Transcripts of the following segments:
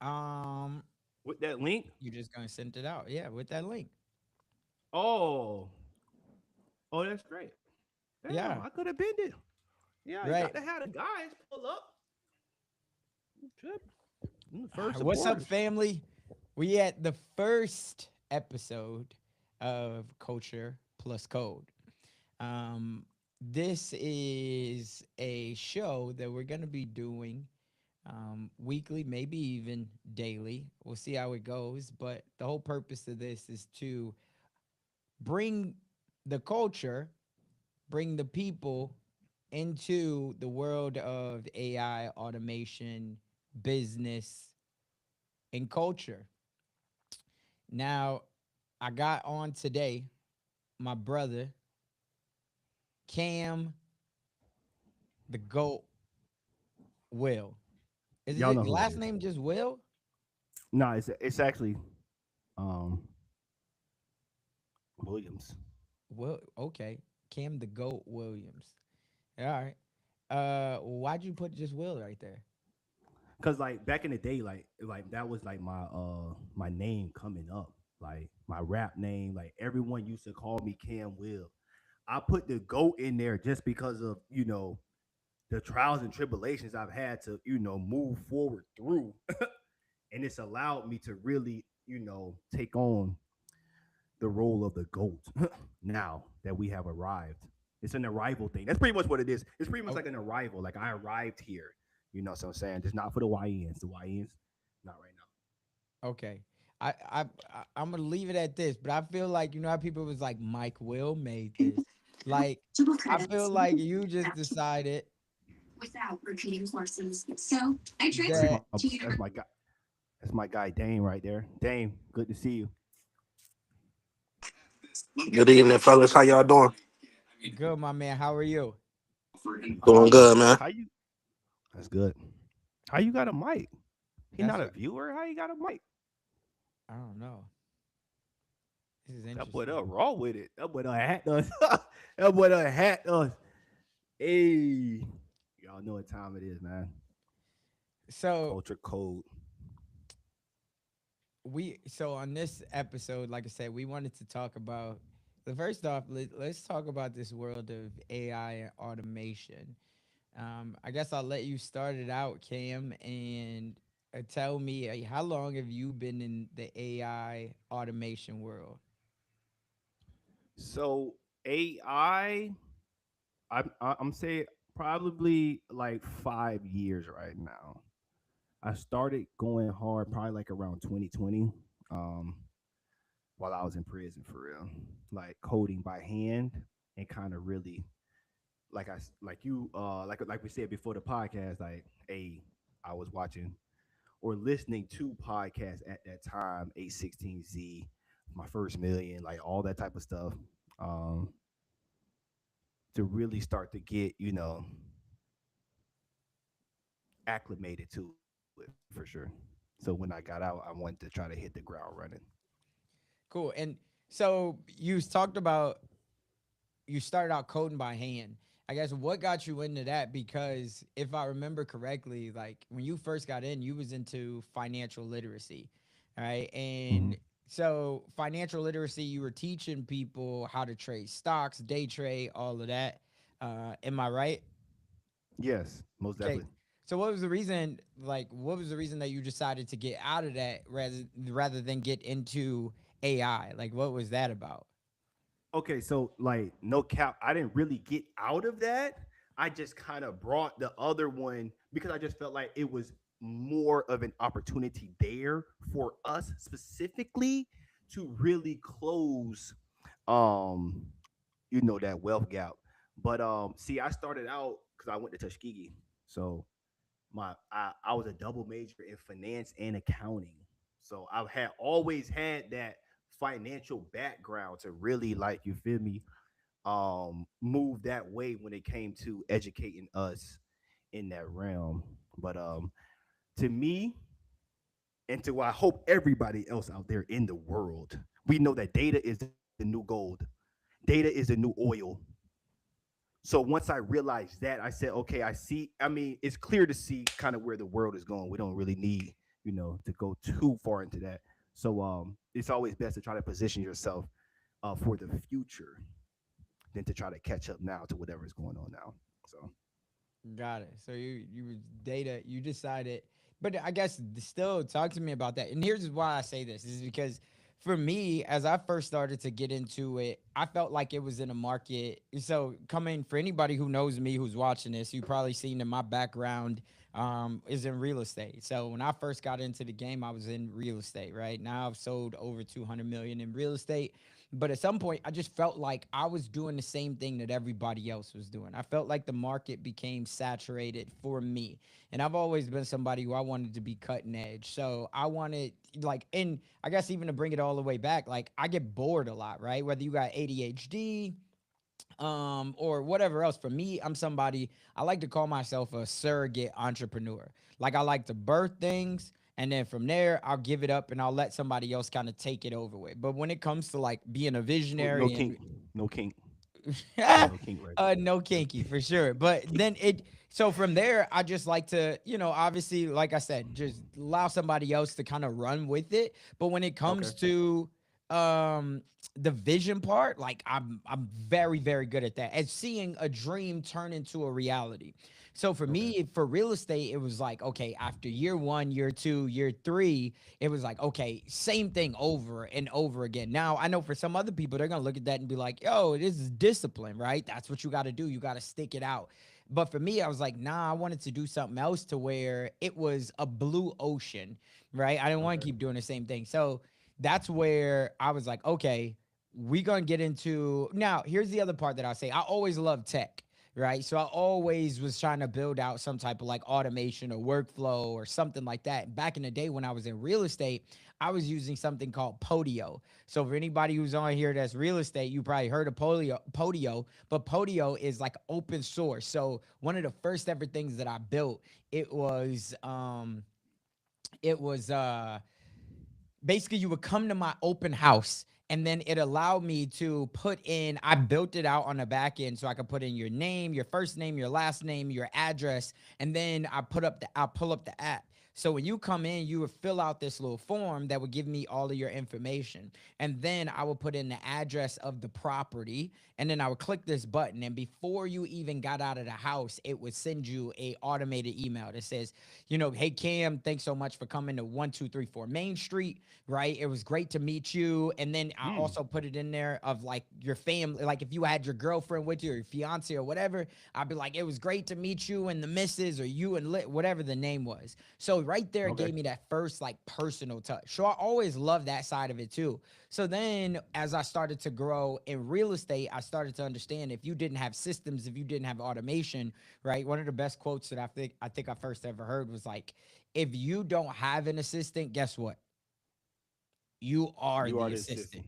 Um, with that link. you're just gonna send it out, yeah, with that link. Oh, oh, that's great. Damn, Yeah, I could have been it. Yeah, you got right. to have the guys pull up. Trip. The first What's up, supporters. family? We at the first episode of Culture Plus Code. Um, this is a show that we're gonna be doing weekly, maybe even daily. We'll see how it goes. But the whole purpose of this is to bring the culture, bring the people into the world of AI, automation, business, and culture. Now, I got on today my brother, Cam the GOAT Will. Is Y'all it know who it last is. name just Will? No, it's actually um Williams. Will, okay. Cam the GOAT Williams. All right. Why'd you put just Will right there? Cause like back in the day, like that was like my name coming up, like my rap name. Like everyone used to call me Cam Will. I put the GOAT in there just because of the trials and tribulations I've had to move forward through, and it's allowed me to really take on the role of the GOAT. Now that we have arrived, it's an arrival thing. That's pretty much what it is. It's pretty much Oh, like an arrival. Like I arrived here. So I'm saying just not for the YNs. The YNs, not right now. okay. I'm gonna leave it at this, but I feel like you know how people was like Mike Will made this. Like I feel like you just decided that That's my guy. That's my guy Dame right there. Dame, good to see you. Good evening, fellas. How y'all doing? good, my man. How are you? We Doing good. good, man. How you? That's good. How you got a mic? He That's not a what viewer. How you got a mic? I don't know. This is That boy interesting. done raw with it. That boy done hacked us. That boy done hacked us. Hey, y'all know what time it is, man. So Culture code. so on this episode, like I said, we wanted to talk about the first off. Let's talk about this world of AI and automation. I guess I'll let you start it out, Cam, and tell me how long have you been in the AI automation world? So AI, I'm saying probably like 5 years right now. I started going hard probably like around 2020, um, while I was in prison for real, like coding by hand and kind of really like you like we said before the podcast, like I was watching or listening to podcasts at that time, 816Z, my first million, like all that type of stuff, um, to really start to get acclimated to it for sure. So when I got out, I wanted to try to hit the ground running. Cool. And so you talked about you started out coding by hand. I guess what got you into that? Because if I remember correctly, like when you first got in, you was into financial literacy, right? Hmm. And so financial literacy, you were teaching people how to trade stocks, day trade, all of that. Am I right? Yes, most Okay. definitely. So what was the reason? Like, what was the reason that you decided to get out of that rather than get into AI? Like, what was that about? Okay, so like no cap, I didn't really get out of that. I just kind of brought the other one because I just felt like it was more of an opportunity there for us specifically to really close um that wealth gap. But see, I started out because I went to Tuskegee. So I was a double major in finance and accounting. So I had always had that financial background to really like you feel me move that way when it came to educating us in that realm. But to me and to I hope everybody else out there in the world, we know that data is the new gold. Data is the new oil. So once I realized that, I said, okay, I see. I mean, it's clear to see kind of where the world is going. We don't really need to go too far into that. So it's always best to try to position yourself for the future than to try to catch up now to whatever is going on now. So Got it. So you was data. You decided, but I guess still talk to me about that. And here's why I say this is because for me, as I first started to get into it, I felt like it was in a market. So coming for anybody who knows me, who's watching this, you probably seen in my background is in real estate. So when I first got into the game, I was in real estate. Right now, I've sold over 200 million in real estate. But at some point, I just felt like I was doing the same thing that everybody else was doing. I felt like the market became saturated for me. And I've always been somebody who I wanted to be cutting edge. So I wanted, like, and I guess even to bring it all the way back, like, I get bored a lot, right? Whether you got ADHD, or whatever else. For me, I'm somebody, I like to call myself a surrogate entrepreneur. Like, I like to birth things, and then from there I'll give it up and I'll let somebody else kind of take it over with. But when it comes to like being a no visionary kink, no kink, and no kink right no kinky for sure. But then it, so from there I just like to, obviously, like I said, just allow somebody else to kind of run with it. But when it there. Okay. comes to the vision part, like I'm very very good at that, at seeing a dream turn into a reality. So for Okay. me, for real estate, it was like, okay, after year one, year two, year three, it was like, okay, same thing over and over again. Now I know for some other people, they're gonna look at that and be like, yo, this is discipline, right? That's what you got to do. You got to stick it out. But for me, I was like, nah, I wanted to do something else to where it was a blue ocean, right? I didn't want Okay. to keep doing the same thing. So that's where I was like, okay, we gonna get into now. Here's the other part that I'll say. I always love tech, right? So I always was trying to build out some type of like automation or workflow or something like that. Back in the day when I was in real estate, I was using something called Podio. So for anybody who's on here that's real estate, you probably heard of Podio, but Podio is like open source. So one of the first ever things that I built, it was it was basically you would come to my open house, and then it allowed me to put in, I built it out on the back end so I could put in your name, your first name, your last name, your address, and then I'll pull up the app. So when you come in, you would fill out this little form that would give me all of your information. And then I would put in the address of the property, and then I would click this button. And before you even got out of the house, it would send you a automated email that says, hey Cam, thanks so much for coming to 1234 Main Street, right? It was great to meet you. And then I Mm. also put it in there of like your family, like if you had your girlfriend with you or your fiance or whatever, I'd be like, it was great to meet you and the missus, or you and Lit, whatever the name was. So right there it Okay. gave me that first like personal touch. So I always loved that side of it too. So then as I started to grow in real estate, I started to understand if you didn't have systems, if you didn't have automation, right? One of the best quotes that I think I first ever heard was like, if you don't have an assistant, guess what? You are You are the the assistant, assistant.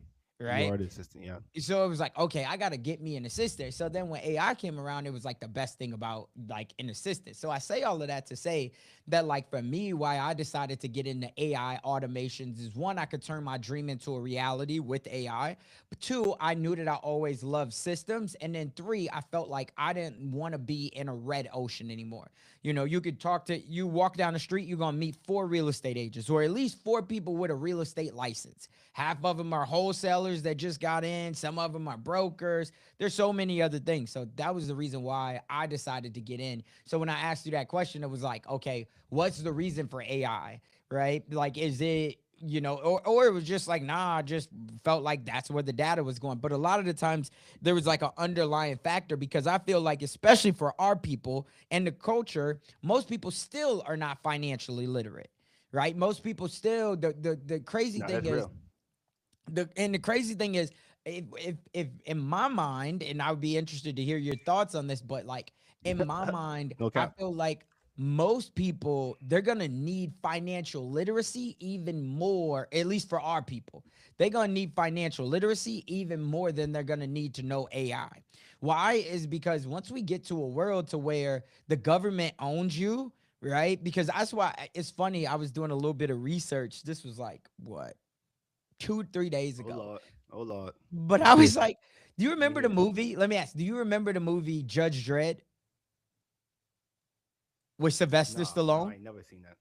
You right? are the assistant. Yeah. So it was like, okay, I got to get me an assistant. So then when AI came around, it was like the best thing about like an assistant. So I say all of that to say that, like, for me, why I decided to get into AI automations is one, I could turn my dream into a reality with AI. But two, I knew that I always loved systems. And then three, I felt like I didn't want to be in a red ocean anymore. You could you walk down the street, you're going to meet four real estate agents, or at least four people with a real estate license. Half of them are wholesalers that just got in. Some of them are brokers. There's so many other things. So that was the reason why I decided to get in. So when I asked you that question, it was like, okay, what's the reason for AI? Right? Like, is it, or it was just like, nah, I just felt like that's where the data was going. But a lot of the times there was like an underlying factor, because I feel like, especially for our people and the culture, most people still are not financially literate, right? Most people still, the crazy No, thing that's is, real. the crazy thing is, if in my mind, and I would be interested to hear your thoughts on this, but like in my mind, No I cap. feel like most people, they're gonna need financial literacy even more, at least for our people. They're gonna need financial literacy even more than they're gonna need to know AI. Why? Is because once we get to a world to where the government owns you, right? Because that's why it's funny. I was doing a little bit of research. This was like what, 2 3 days Oh ago. Lord. Oh Lord. But I was like, do you Let me remember the hear. movie? Let me ask, do you remember the movie Judge Dredd with Sylvester Nah, no, Stallone? I ain't never seen that.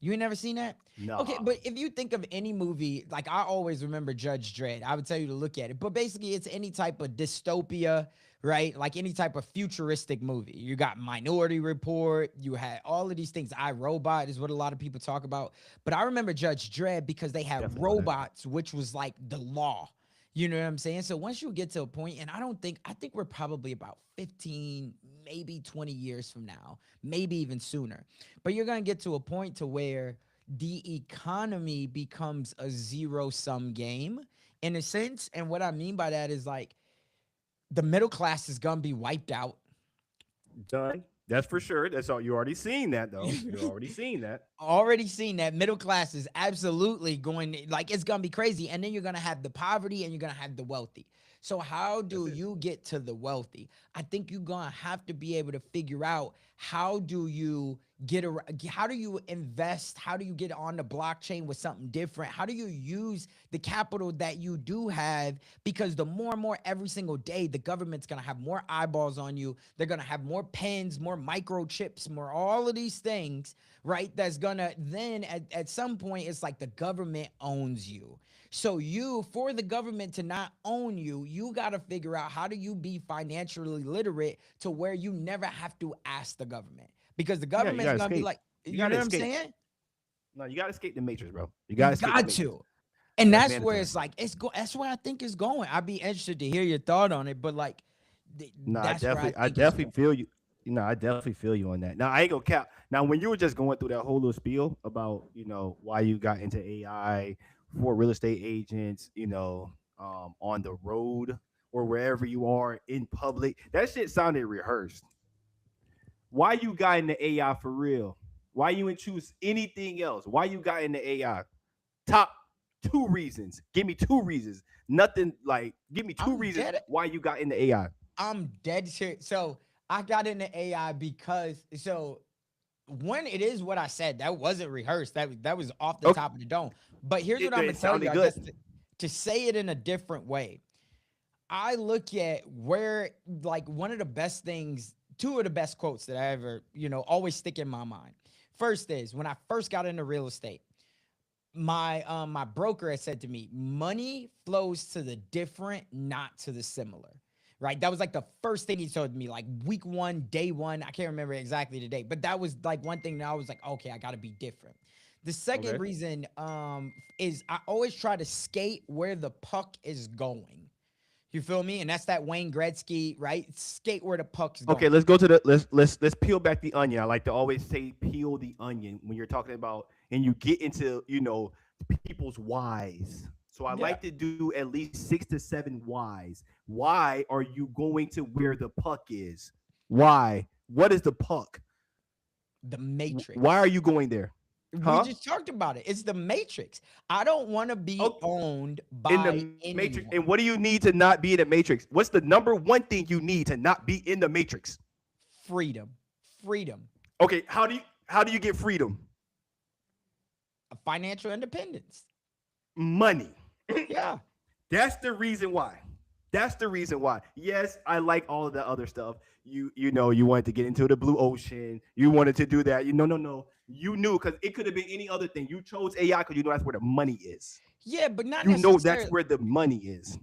You ain't never seen that? No. Okay, but if you think of any movie, like I always remember Judge Dredd, I would tell you to look at it. But basically, it's any type of dystopia, right? Like any type of futuristic movie. You got Minority Report, you had all of these things. I, Robot is what a lot of people talk about. But I remember Judge Dredd because they had Definitely know that. robots, which was like the law. You know what I'm saying? So once you get to a point, and I think we're probably about 15, maybe 20 years from now, maybe even sooner. But you're going to get to a point to where the economy becomes a zero-sum game in a sense. And what I mean by that is like the middle class is going to be wiped out. Done. That's for sure. That's all. You already seen that though. You're already seen that. Already seen that middle class is absolutely like it's gonna be crazy, and then you're gonna have the poverty and you're gonna have the wealthy. So how do you get to the wealthy? I think you're gonna have to be able to figure out how do you how do you invest, how do you get on the blockchain with something different, how do you use the capital that you do have, because the more and more every single day the government's gonna have more eyeballs on you, they're gonna have more pens, more microchips, more all of these things, right? That's gonna then at some point it's like the government owns you. So for the government to not own you, you got to figure out how do you be financially literate to where you never have to ask the government, because the government's gotta going to be escape. like, You you gotta know what I'm escape. saying? No, you gotta escape the matrix, bro. You You gotta escape the got matrix. to. And That's that's where mandatory. it's like, that's where I think it's going. I'd be interested to hear your thought on it, but like, No, that's where I I think it's definitely going. feel you. I definitely feel you on that. Now I ain't gonna cap. Now when you were just going through that whole little spiel about why you got into AI for real estate agents, on the road or wherever you are in public, that shit sounded rehearsed. Why you got into AI for real? Why you didn't choose anything else? Why you got into AI? Top two reasons. Give me two reasons. Nothing like give me two I'm reasons dead. why you got into AI. I'm dead serious. So I got into AI because when it is what I said, that wasn't rehearsed. That was off the Okay, top of the dome. But here's what I'm it gonna tell you, sounded I good. guess to say it in a different way. I look at where like one of the best things, two of the best quotes that I ever, always stick in my mind. First is when I first got into real estate, my broker had said to me, money flows to the different, not to the similar. Right. That was like the first thing he told me, like week one, day one. I can't remember exactly the date, but that was like one thing that I was like, okay, I gotta be different. The second Okay. reason is I always try to skate where the puck is going. You feel me? And that's that Wayne Gretzky, right? Skate where the puck's Okay, going. let's go to the let's peel back the onion. I like to always say peel the onion when you're talking about and you get into, people's whys. So I Yeah. like to do at least 6 to 7 whys. Why are you going to where the puck is? Why? What is the puck? The Why are Matrix. you going there? We Huh? just talked about it. It's the Matrix. I don't want to be Oh, owned in the by matrix. And anyone. what do you need to not be in the matrix? What's the number one thing you need to not be in the matrix? Freedom. Freedom. Okay, how do you get freedom? Financial independence. Money. Yeah. That's the reason why. That's the reason why. Yes, I like all of the other stuff. You wanted to get into the blue ocean. You wanted to do that. No. You knew because it could have been any other thing. You chose AI because you know that's where the money is. Yeah, but not You know that's necessarily. where the money is.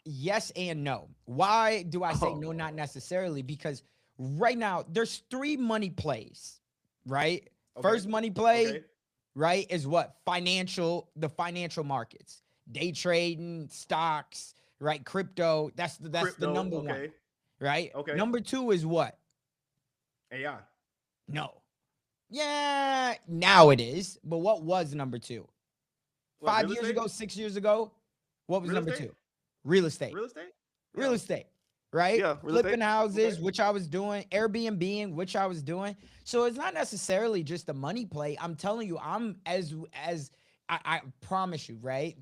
Yes and no. Why do I say no, Oh, not necessarily? Because right now there's three money plays, right? okay. First money play, Okay. right, is what? The financial markets. Day trading, stocks, right? Crypto. That's the Crypto. number one, Okay. right? Okay. Number two is what? AI. No. Yeah, now it is. But what was number two? What, Five real years estate? ago, 6 years ago, what was Real number estate? two? Real estate. Real estate? Real Yeah. estate, right? Yeah. Real estate. Flipping houses, Okay. which I was doing, Airbnb, which I was doing. So it's not necessarily just a money play. I'm telling you, I'm as I promise you, right?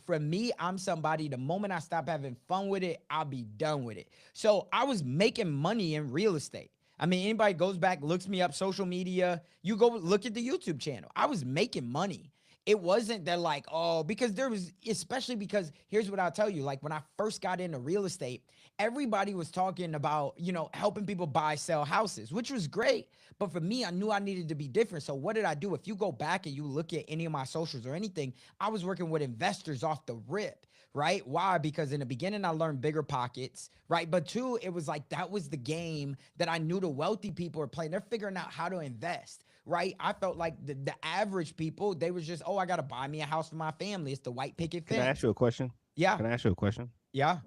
For me, I'm somebody. The moment I stop having fun with it, I'll be done with it. So I was making money in real estate. I mean, anybody goes back, looks me up, social media. You go look at the YouTube channel. I was making money. It wasn't that like, oh, because there was, especially because here's what I'll tell you. Like when I first got into real estate, everybody was talking about, helping people buy, sell houses, which was great. But for me, I knew I needed to be different. So what did I do? If you go back and you look at any of my socials or anything, I was working with investors off the rip. Right? Why? Because in the beginning, I learned bigger pockets, right? But two, it was like that was the game that I knew the wealthy people were playing. They're figuring out how to invest, right? I felt like the average people, they was just, oh, I got to buy me a house for my family. It's the white picket Can I fence. ask you a question? Yeah. Can I ask you a question? Yeah.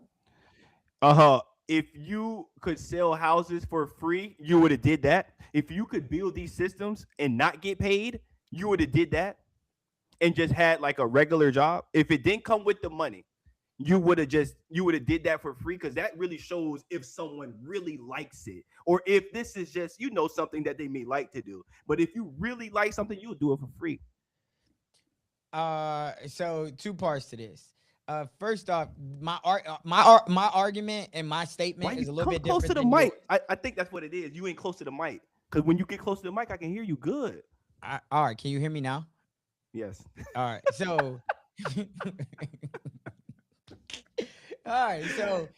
If you could sell houses for free, you would have did that. If you could build these systems and not get paid, you would have did that and just had like a regular job. If it didn't come with the money, you would have did that for free, because that really shows if someone really likes it, or if this is just something that they may like to do. But if you really like something, you'll do it for free. So two parts to this. First off, my argument and my statement is a little bit close different to the than mic. I think that's what it is. You ain't close to the mic, because when you get close to the mic, I can hear you good. All right, can you hear me now? Yes. All right, so all right, so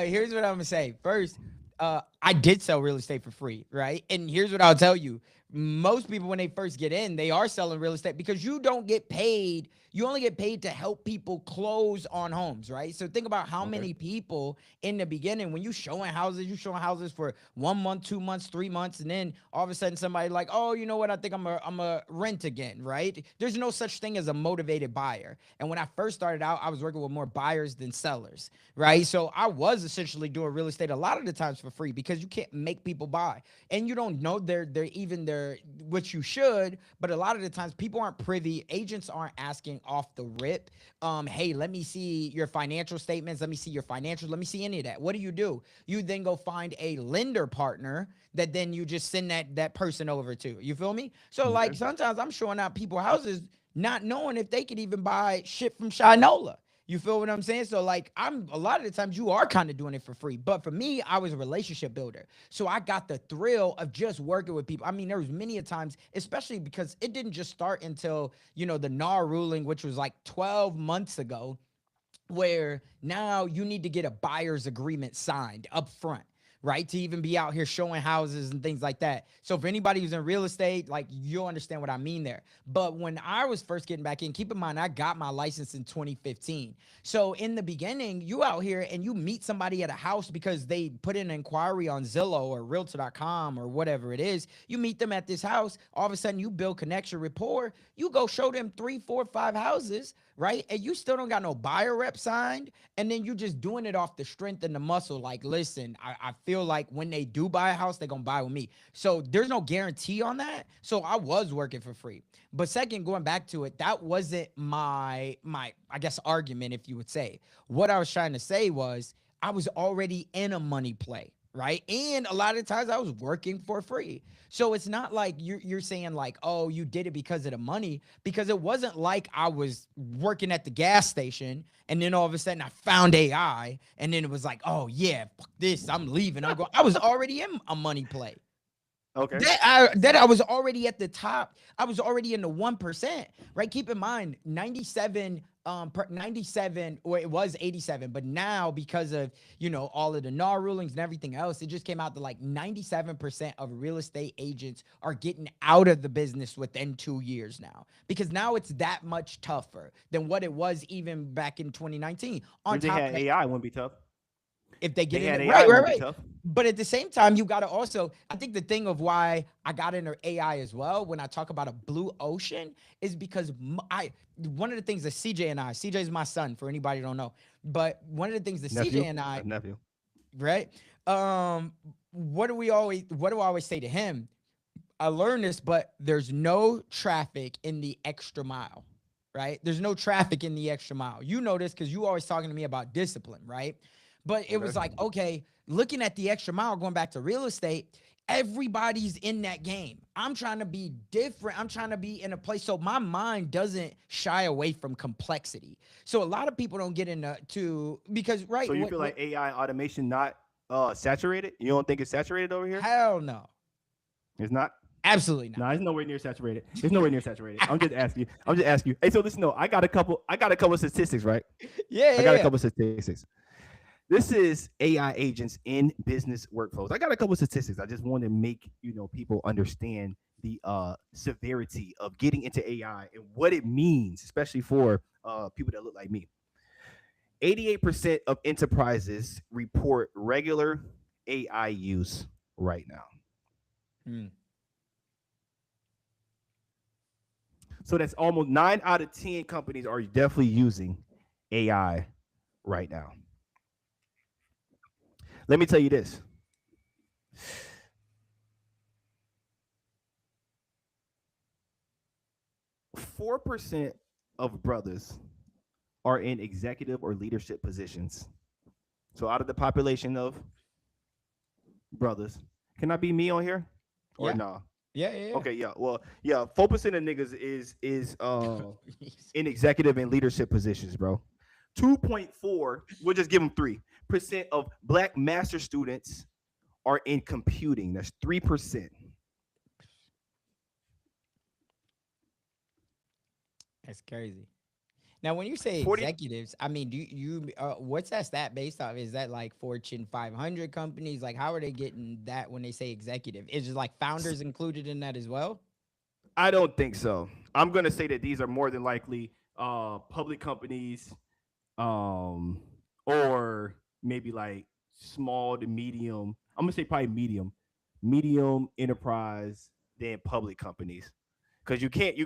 here's what I'm gonna say. First, I did sell real estate for free, right? And here's what I'll tell you. Most people, when they first get in, they are selling real estate because you don't get paid. You only get paid to help people close on homes, right? So think about how many people in the beginning, when you showing houses for 1 month, 2 months, 3 months, and then all of a sudden somebody like, oh, you know what? I think I'm a rent again, right? There's no such thing as a motivated buyer. And when I first started out, I was working with more buyers than sellers, right? So I was essentially doing real estate a lot of the times for free because you can't make people buy, and you don't know they're which you should. But a lot of the times people aren't privy. Agents aren't asking off the rip. Hey, let me see your financial statements. Let me see your financials. Let me see any of that. What do? You then go find a lender partner that then you just send that person over to. You feel me? So like sometimes I'm showing out people houses not knowing if they could even buy shit from Shinola. You feel what I'm saying? So like a lot of the times you are kind of doing it for free. But for me, I was a relationship builder. So I got the thrill of just working with people. I mean, there was many a times, especially because it didn't just start until, the NAR ruling, which was like 12 months ago, where now you need to get a buyer's agreement signed up front, right? To even be out here showing houses and things like that. So for anybody who's in real estate, like you'll understand what I mean there. But when I was first getting back in, keep in mind, I got my license in 2015. So in the beginning, you out here and you meet somebody at a house because they put in an inquiry on Zillow or Realtor.com or whatever it is. You meet them at this house. All of a sudden you build connection, rapport. You go show them 3, 4, 5 houses, right? And you still don't got no buyer rep signed. And then you just doing it off the strength and the muscle. Like, listen, I feel like when they do buy a house, they're going to buy with me. So there's no guarantee on that. So I was working for free. But second, going back to it, that wasn't my I guess, argument, if you would say. What I was trying to say was I was already in a money play, right? And a lot of times I was working for free. So it's not like you're saying like, oh, you did it because of the money, because it wasn't like I was working at the gas station and then all of a sudden I found AI and then it was like, oh yeah, fuck this, I'm leaving. I'm going. I was already in a money play. Okay. That I was already at the top. I was already in the 1%, right? Keep in mind, 97, or it was 87, but now because of, all of the NAR rulings and everything else, it just came out that like 97% of real estate agents are getting out of the business within 2 years now, because now it's that much tougher than what it was even back in 2019. On if they top had of that, AI, it wouldn't be tough. if they get in, right. But at the same time, you got to also, I think the thing of why I got into AI as well, when I talk about a blue ocean, is because one of the things that CJ is my son, for anybody who don't know, but one of the things that Nephew? CJ and I, nephew. right? What do I always say to him? I learned this, but there's no traffic in the extra mile, right? There's no traffic in the extra mile. You know this because you always talking to me about discipline, right? But it was like, okay, looking at the extra mile, going back to real estate, everybody's in that game. I'm trying to be different. I'm trying to be in a place so my mind doesn't shy away from complexity. So a lot of people don't get into because, right. So you feel like AI automation not saturated? You don't think it's saturated over here? Hell no. It's not? Absolutely not. No, it's nowhere near saturated. It's nowhere near saturated. I'm just asking you. I'm just asking you. Hey, so listen, no, I got a couple. I got a couple of statistics, right? Yeah, I got a yeah. couple of statistics. This is AI agents in business workflows. I got a couple of statistics. I just want to make people understand the severity of getting into AI and what it means, especially for people that look like me. 88% of enterprises report regular AI use right now. Mm. So that's almost 9 out of 10 companies are definitely using AI right now. Let me tell you this. 4% of brothers are in executive or leadership positions. So out of the population of brothers, can I be me on here? Or Yeah. nah? Yeah, yeah, Okay, yeah. Well, yeah, 4% of niggas is yeah. in executive and leadership positions, bro. 2.4, we'll just give them 3% of black master students are in computing. That's 3%. That's crazy. Now, when you say 40 executives, I mean, do you what's that stat based off? Is that like Fortune 500 companies? Like, how are they getting that when they say executive? Is it like founders included in that as well? I don't think so. I'm gonna say that these are more than likely public companies, um, or maybe like small to medium. I'm gonna say probably medium enterprise than public companies. Because you can't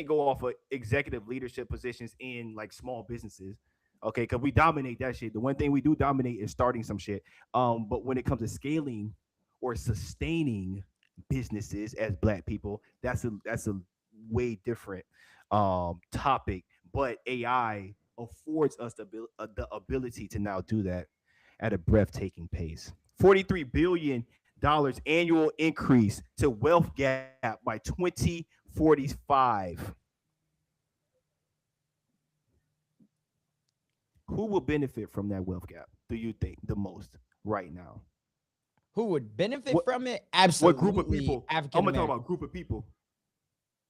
go off of executive leadership positions in like small businesses. Okay, because we dominate that shit. The one thing we do dominate is starting some shit. But when it comes to scaling or sustaining businesses as black people, that's a way different topic. But AI affords us the ability to now do that at a breathtaking pace. $43 billion annual increase to wealth gap by 2045. Who will benefit from that wealth gap? Do you think the most right now? Who would benefit What from it? what group of Absolutely, people? African I'm gonna talk Americans. about group of people.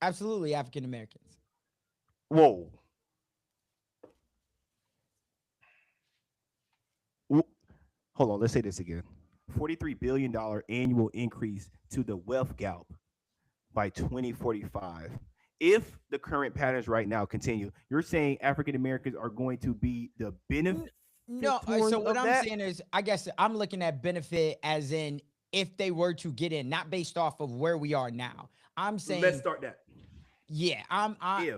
Absolutely, African Americans. Whoa. Hold on, let's say this again. $43 billion annual increase to the wealth gap by 2045. If the current patterns right now continue, you're saying African Americans are going to be the N- No, benefactors so what of I'm that? saying is, I guess I'm looking at benefit as in if they were to get in, not based off of where we are now. I'm Let's saying start that. yeah, If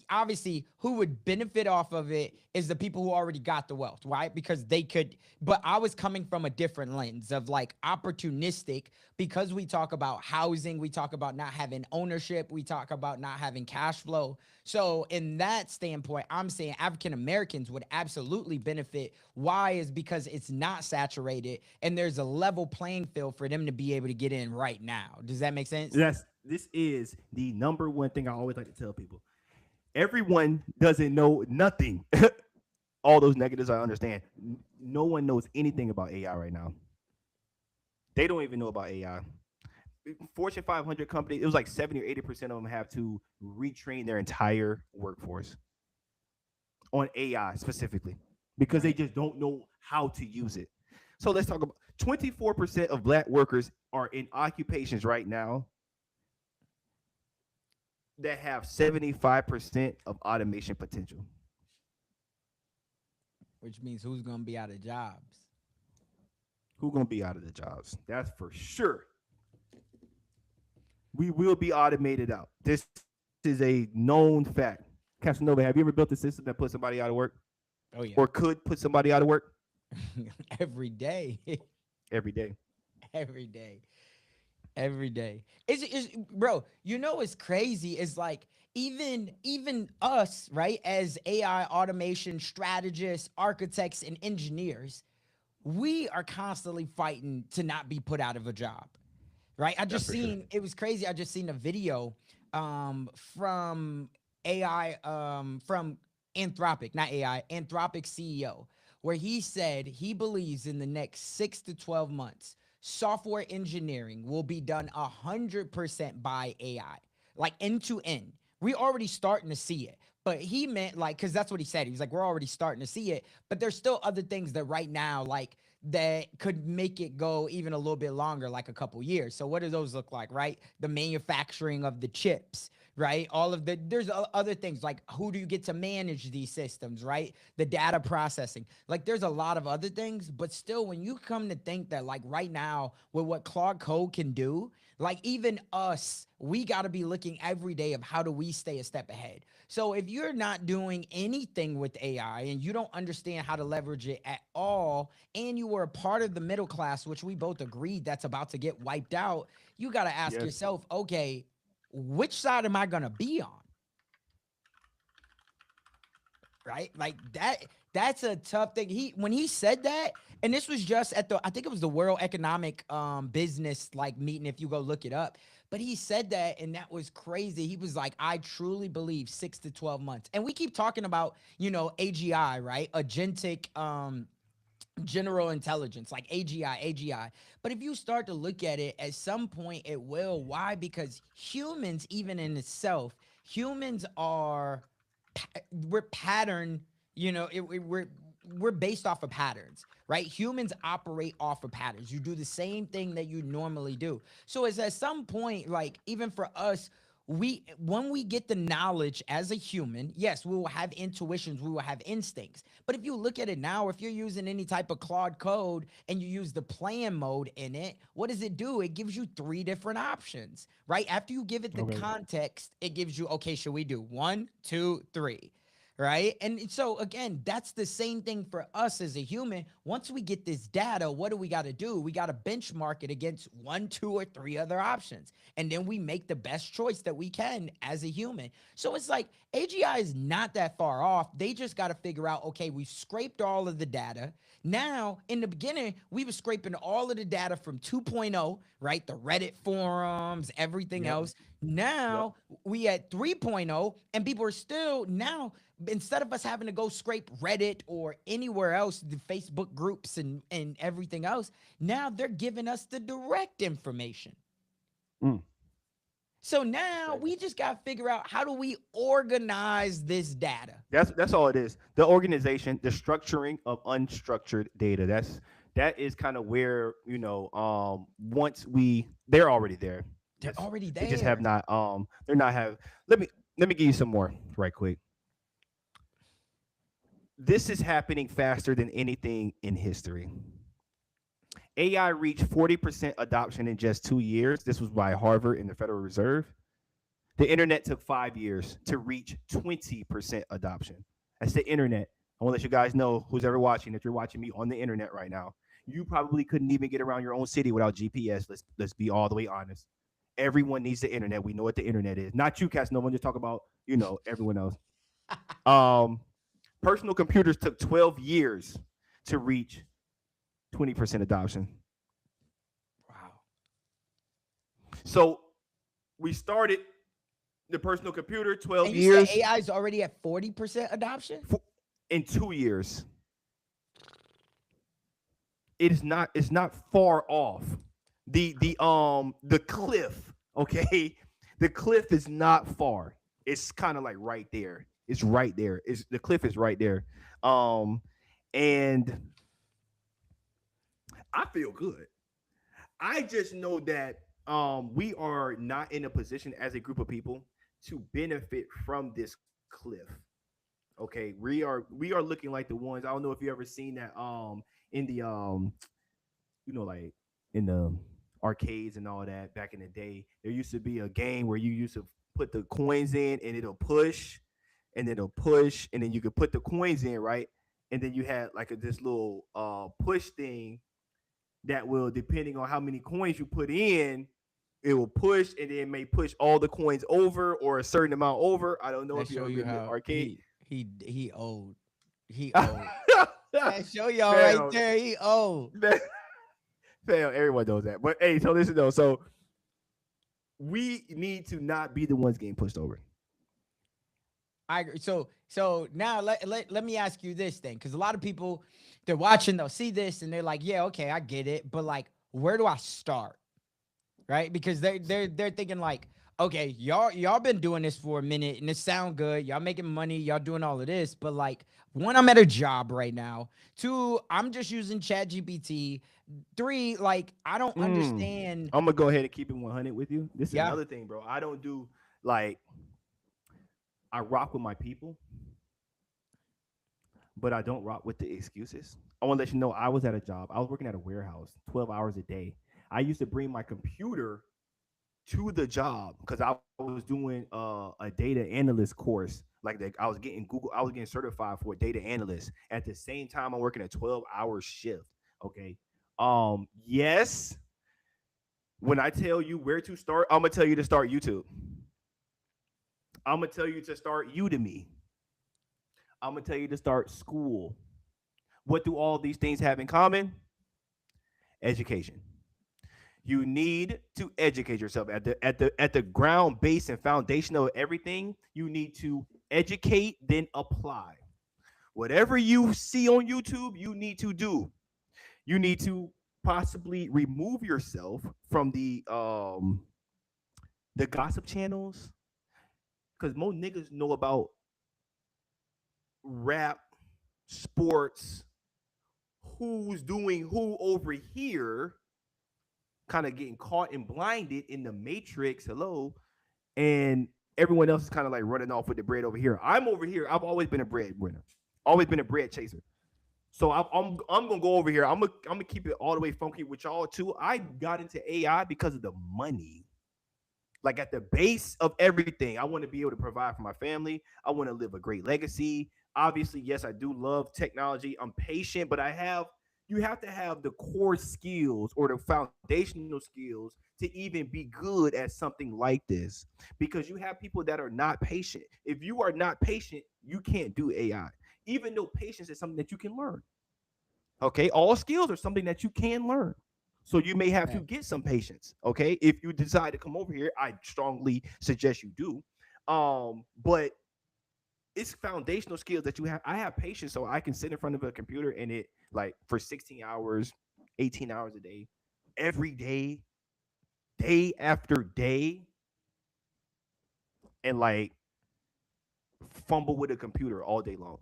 obviously who would benefit off of it is the people who already got the wealth, right? Because they could, but I was coming from a different lens of like opportunistic because we talk about housing, we talk about not having ownership, we talk about not having cash flow. So in that standpoint, I'm saying African Americans would absolutely benefit. Why is because it's not saturated and there's a level playing field for them to be able to get in right now. Does that make sense? this is the number one thing I always like to tell people. Everyone doesn't know nothing. All those negatives I understand. No one knows anything about AI right now. They don't even know about AI. Fortune 500 companies, it was like 70 or 80% of them have to retrain their entire workforce on AI specifically because they Right. just don't know how to use it. So let's talk about 24% of black workers are in occupations right now that have 75% of automation potential. Which means who's gonna be out of jobs? Who gonna be out of the jobs? That's for sure. We will be automated out. This is a known fact. Casanova, have you ever built a system that put somebody out of work Oh yeah. or could put somebody out of work Every day. every day? Every day. Every day. Is bro, you know what's crazy is like even us, right, as AI automation strategists, architects, and engineers, we are constantly fighting to not be put out of a job. Right? I That's just for sure. seen it was crazy. I just seen a video from AI from Anthropic, not AI, Anthropic CEO, where he said he believes in the next 6 to 12 months software engineering will be done 100% by AI, like end to end. We already starting to see it. But he meant like, because that's what he said. He was like, we're already starting to see it. But there's still other things that right now, like that could make it go even a little bit longer, like a couple years. So what do those look like, right? The manufacturing of the chips, right? All of the, there's other things like who do you get to manage these systems, right? The data processing. Like there's a lot of other things, but still when you come to think that like right now with what Claude Code can do, like even us, we got to be looking every day of how do we stay a step ahead. So if you're not doing anything with AI and you don't understand how to leverage it at all, and you were a part of the middle class, which we both agreed that's about to get wiped out, you got to ask Yes. yourself, okay, which side am I going to be on? Right? Like that's a tough thing. When he said that, and this was just at the, I think it was the World Economic business like meeting, if you go look it up. But he said that, and that was crazy. He was like, I truly believe 6 to 12 months. And we keep talking about, AGI, right? Agentic general intelligence, like AGI. But if you start to look at it, at some point it will. Why? Because humans, even in itself, humans are we're pattern, we're based off of patterns, right? Humans operate off of patterns. You do the same thing that you normally do. So it's at some point, like even for us, when we get the knowledge as a human, yes, we will have intuitions, we will have instincts. But if you look at it now, if you're using any type of Claude Code and you use the plan mode in it, what does it do? It gives you three different options, right? After you give it the Okay. context, it gives you, okay, should we do 1, 2, 3? Right. And so, again, that's the same thing for us as a human. Once we get this data, what do we got to do? We got to benchmark it against 1, 2, or 3 other options. And then we make the best choice that we can as a human. So it's like AGI is not that far off. They just got to figure out, okay, we've scraped all of the data. Now, in the beginning, we were scraping all of the data from 2.0, right? The Reddit forums, everything Yep. else. Yep. Now we at 3.0, and people are still now, instead of us having to go scrape Reddit or anywhere else, the Facebook groups and everything else, now they're giving us the direct information. Mm. So now Crazy. we just got to figure out how do we organize this data. That's all it is. The organization, the structuring of unstructured data. That is kind of where once they're already there. They're already They just have there. not they're not have. Let me give you some more right quick. This is happening faster than anything in history. AI reached 40% adoption in just 2 years. This was by Harvard and the Federal Reserve. The internet took 5 years to reach 20% adoption. That's the internet. I want to let you guys know, who's ever watching, if you're watching me on the internet right now, you probably couldn't even get around your own city without GPS. Let's be all the way honest. Everyone needs the internet. We know what the internet is. Not you, cats. No one just talk about, everyone else. Um, Personal computers took 12 years to reach 20% adoption. Wow. So we started the personal computer 12 And you said years AI is already at 40% adoption? in 2 years. It's not far off. The cliff, okay? The cliff is not far. It's kind of like right there. It's right there. It's the cliff is right there. Um and I feel good. I just know that we are not in a position as a group of people to benefit from this cliff. Okay, we are looking like the ones. I don't know if you ever seen that in the like in the arcades and all that back in the day. There used to be a game where you used to put the coins in and it'll push and it'll push and then you could put the coins in, right? And then you had like this little push thing that will, depending on how many coins you put in, it will push and then it may push all the coins over or a certain amount over. I don't know That if you show ever you been to the how arcade. he old. He old. That show y'all right Fam, there. He old. fam, everyone knows that. But hey, so listen though. So we need to not be the ones getting pushed over. I agree. So now let me ask you this thing, because a lot of people, they're watching, they'll see this and they're like, yeah, okay, I get it. But like, where do I start? Right? Because they're thinking like, okay, y'all been doing this for a minute and it sound good. Y'all making money, y'all doing all of this, but like one, I'm at a job right now. Two, I'm just using Chat GPT. Three, like I don't Mm. understand. I'm gonna go ahead and keep it 100 with you. This is Yeah. another thing, bro. I don't do like I rock with my people, but I don't rock with the excuses. I want to let you know I was at a job. I was working at a warehouse 12 hours a day. I used to bring my computer to the job because I was doing a data analyst course. I was getting Google, I was getting certified for a data analyst. At the same time, I'm working a 12-hour shift. Okay. Yes. When I tell you where to start, I'm gonna tell you to start YouTube. I'm gonna tell you to start Udemy. I'm gonna tell you to start school. What do all these things have in common? Education. You need to educate yourself at the ground base and foundation of everything. You need to educate, then apply. Whatever you see on YouTube, you need to do. You need to possibly remove yourself from the gossip channels because most niggas know about rap, sports, who's doing who over here, kind of getting caught and blinded in the matrix. Hello. And everyone else is kind of like running off with the bread over here. I'm over here. I've always been a breadwinner, always been a bread chaser. So I'm gonna go over here. I'm gonna keep it all the way funky with y'all too. I got into AI because of the money. Like at the base of everything, I want to be able to provide for my family. I want to live a great legacy. Obviously, yes, I do love technology. I'm patient, but you have to have the core skills or the foundational skills to even be good at something like this because you have people that are not patient. If you are not patient, you can't do AI. Even though patience is something that you can learn. Okay, all skills are something that you can learn. So you may have to Right. get some patience. Okay, if you decide to come over here, I strongly suggest you do. But it's foundational skills that you have. I have patience, so I can sit in front of a computer and it like for 16 hours, 18 hours a day, every day, day after day, and like fumble with a computer all day long.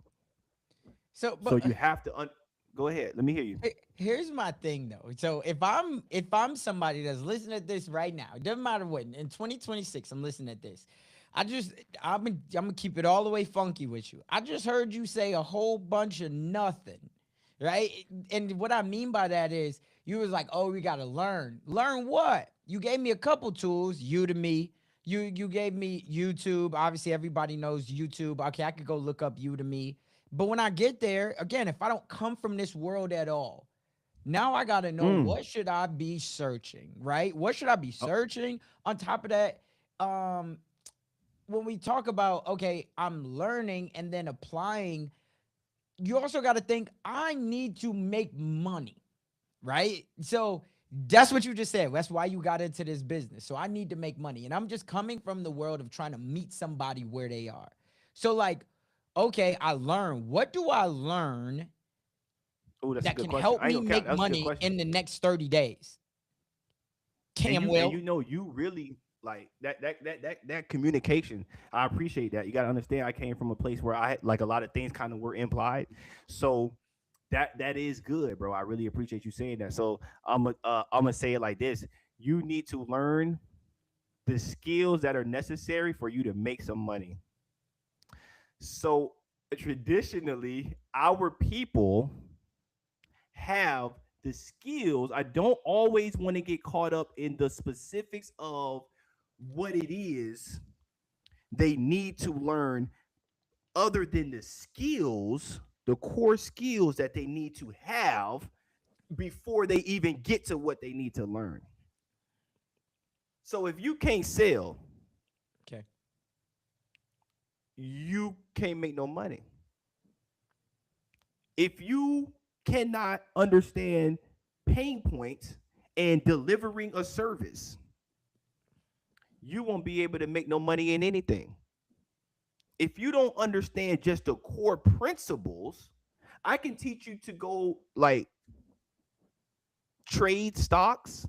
So, So but you have to go ahead. Let me hear you. here's my thing though. So if I'm somebody that's listening to this right now, it doesn't matter what, in 2026 I'm listening to this. I just I'm gonna keep it all the way funky with you. I just heard you say a whole bunch of nothing, right? And what I mean by that is you was like, oh, we gotta learn. Learn what? You gave me a couple tools, Udemy. You gave me YouTube. Obviously, everybody knows YouTube. Okay, I could go look up Udemy. But when I get there, again, if I don't come from this world at all, now I got to know Mm. what should I be searching, right? What should I be Oh, searching? On top of that, um, when we talk about, okay, I'm learning and then applying, you also got to think I need to make money, right? So that's what you just said. That's why you got into this business. So I need to make money. And I'm just coming from the world of trying to meet somebody where they are. So, like, okay, I learn. What do I learn oh, that's a that good can question. help I ain't me gonna count. make That's a good money question. in the next 30 days? And Camwell. you know you really like that communication. I appreciate that. You got to understand. I came from a place where I like a lot of things kind of were implied, so that is good, bro. I really appreciate you saying that. So I'm gonna say it like this: you need to learn the skills that are necessary for you to make some money. So traditionally, our people have the skills. I don't always want to get caught up in the specifics of what it is they need to learn, other than the skills, the core skills that they need to have before they even get to what they need to learn. So if you can't sell, Okay. you can't make no money. If you cannot understand pain points and delivering a service, you won't be able to make no money in anything. If you don't understand just the core principles, I can teach you to go like trade stocks.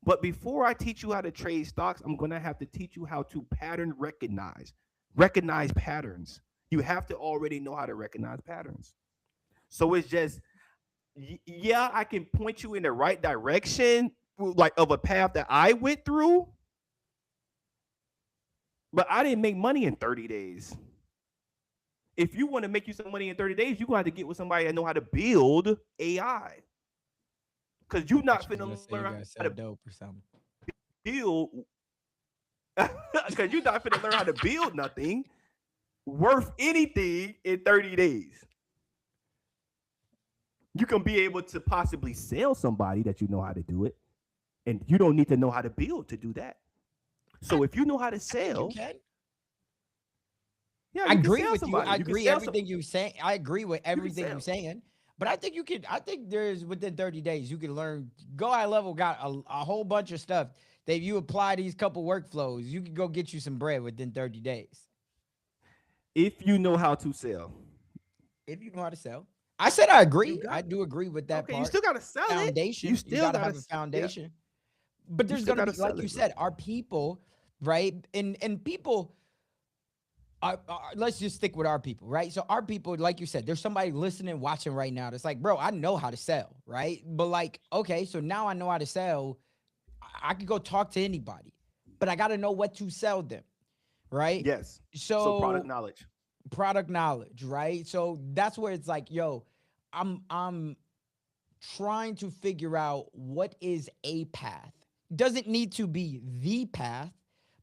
But before I teach you how to trade stocks, I'm going to have to teach you how to pattern recognize patterns. You have to already know how to recognize patterns. So it's just, yeah, I can point you in the right direction, like of a path that I went through, but I didn't make money in 30 days. If you want to make you some money in 30 days, you're going to have to get with somebody that know how to build AI. Because you're But not you was finna gonna learn say you how gotta to sell dope or something. build, because you're not finna learn how to build nothing worth anything in 30 days. You can be able to possibly sell somebody that you know how to do it, and you don't need to know how to build to do that. I, So if you know how to I think you sell, can. yeah, I you can agree sell with you. somebody. I You can agree sell some. everything you saying. I agree with You can everything you're sell. saying. But I think you could. I think there's within 30 days you can learn. Go High Level got a whole bunch of stuff that you apply these couple workflows. You could go get you some bread within 30 days If you know how to sell, if you know how to sell. I said I you agree. I got do agree with that okay. You part. still gotta sell it. You Foundation. You still got to gotta have a yeah. foundation. But You there's still gonna gotta be, like sell you it, bro. said, our people, right? And people let's just stick with our people, right? So our people, like you said, there's somebody listening, watching right now that's like, bro, I know how to sell, right? But like, okay, so now I know how to sell. I could go talk to anybody, but I got to know what to sell them, right? Yes. So product So knowledge. product knowledge, right? So that's where it's like, yo, I'm trying to figure out what is a path. Doesn't need to be the path,